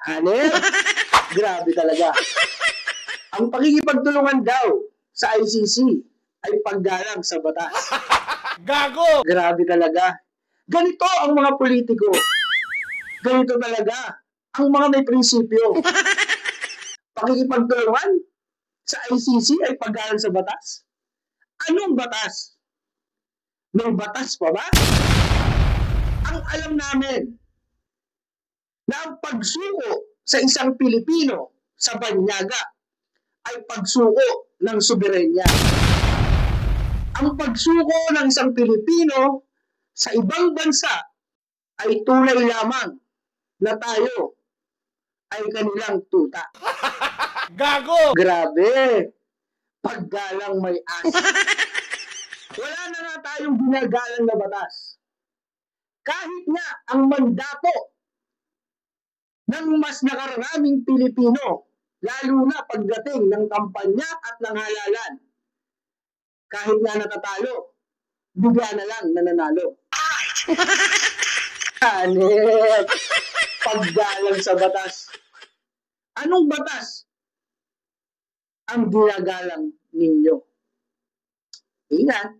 Hanep, grabe talaga. Ang pakikipagtulungan daw sa ICC ay paggalang sa batas. Gago! Grabe talaga. Ganito ang mga politiko. Ganito talaga ang mga may prinsipyo. Pakikipagtulungan sa ICC ay paggalang sa batas? Anong batas? May batas pa ba? Ang alam namin na ang pagsuko sa isang Pilipino sa banyaga ay pagsuko ng soberenya. Ang pagsuko ng isang Pilipino sa ibang bansa ay tunay lamang na tayo ay kanilang tuta. Gago! Grabe! Paggalang may as. Wala na nga tayong ginagalang na batas. Kahit nga ang mandato ng mas nakarangaming Pilipino, lalo na pagdating ng kampanya at ng halalan, kahit nga natatalo, bigla na lang nananalo. Hanep! Paggalang sa batas. Anong batas ang ginagalang ninyo? Ingat!